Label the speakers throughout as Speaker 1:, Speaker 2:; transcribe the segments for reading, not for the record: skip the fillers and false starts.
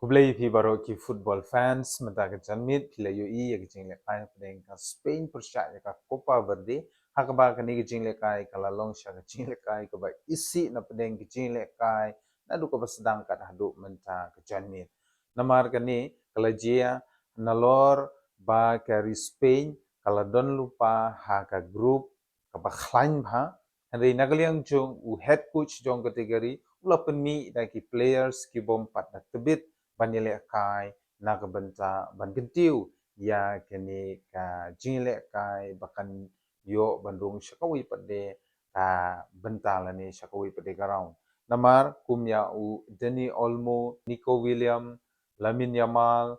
Speaker 1: Kublai pi baro ki football fans mata ka janmit pila UI ya kijing le kai pedeng ka Spain persya ya ka Copa Verde hakaba ka ni kijing le kai kala long sha kijing le kai ka ba isi na pedeng kijing le kai na du ka sedang ka hadu menta ka janmit namar ka ni kala jia nalor ba ka Spain kala don lupa ha ka group ka ba khlain bha hari nagaliang jong u head coach jong kategori ula penmi da ki players ki bom pat na tebit banile kai na ka benta ban gentiu ya kini ka jingle kai bakan yo bandung shakawi pade ka benta lani shakawi pade garau namar kumya u Dani Olmo Nico William Lamin Yamal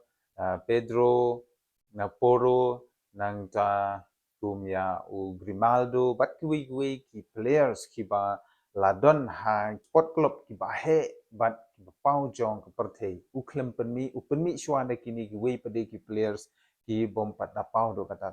Speaker 1: Pedro Naporo nang ta kumya u Grimaldo bat kiwi ki players ki ba ladon ha sport club ki ba he bat pau jong ke perthei uklem penmi shwana kini ki wei pade ki players ki bom pat da pau do kata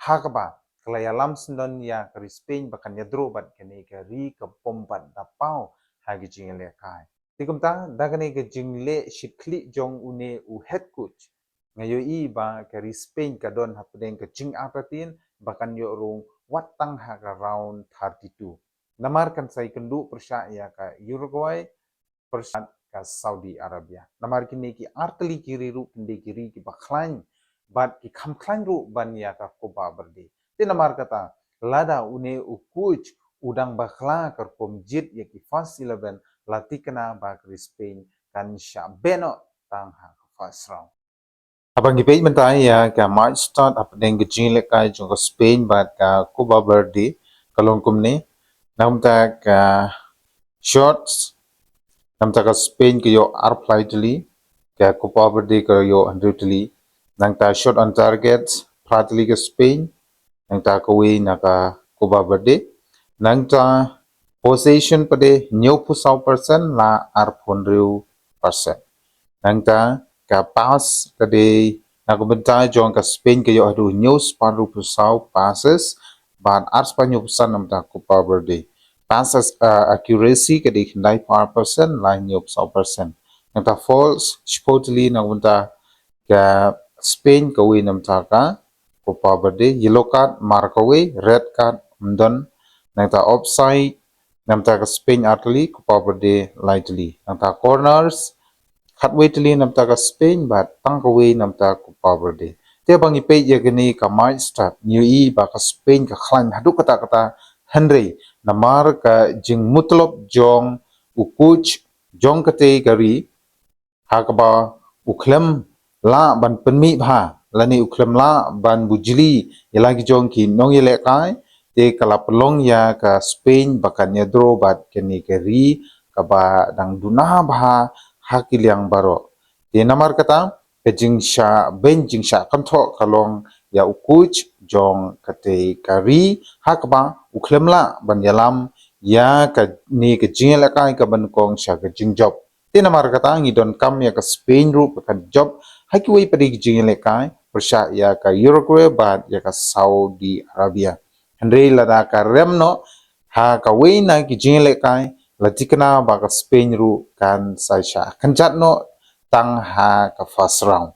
Speaker 1: ha ka ba klaya lam sendon ya ke Spain bakan ya dro bat kini ke ri ke bom pat da pau ha gi jingle kai tikum ta da kini ke jingle shikli jong une u head coach ngayo i ba ke Spain ka don ha pedeng ke jing apatin bakan yo rong watang ha ka round 32 namarkan sai kendu persya ya ka Uruguay persya ka Saudi Arabia namar kini ki arteli kiri ru kendi kiri ki bakhlain bat ki khamklain ru ban ya ka Copa Verde ti namar kata lada une u coach udang bakhla kar pomjit ya ki first 11 latikna ba ke Spain kan sha beno tang ha first round abang gipay mentai ya ka match start up deng gejing le kai jong ka Spain bat ka Copa Verde kalong kumni namta ka shots namta ka Spain ka yo arplightly ka Copa Verde ka yo undoubtedly nangta shot on target pratli ka Spain nangta ka wi na ka Copa Verde nangta possession pade 90% la arphonriu% nangta ka pass kade nakabenta jong ka Spain ka yo adu news paru pusau passes ban ars panyo% namta Copa Verde passes accuracy kade 94% line yo %% nangta false supposedly nakabenta ka Spain ka wi namta ka Copa Verde yellow card markawi red card mdon nangta offside namta ka Spain atli Copa Verde lightly nangta corners khatway tili namta ka Spain bat tangkaway namta Copa Verde te bang ipe ya gani ka match start new i ba ka Spain ka khlan hadu kata Henry namar ka jing mutlop jong u coach jong kate gari hakaba uklem la ban penmi bha lani uklem la ban bujili yalagi jong ki nong yele kai te kala pelong ya ka Spain bakan ya dro bat keni keri kaba dang duna bha hakiliang baro te namar kata kejing sha ben jing sha kantho kalong ya ukuch jong kate kari hakba uklemla ban yalam ya ka ni kejing la kai ka ban kong sha kejing job te namar kata ngi don kam ya ka Spain ru kan job hakiwei padi kejing la kai persya ya ka Uruguay bat ya ka Saudi Arabia Henry lada ka remno ha ka weina kejing la kai latikna ba ka Spain ru kan saisha kanjat no tang ha ka first round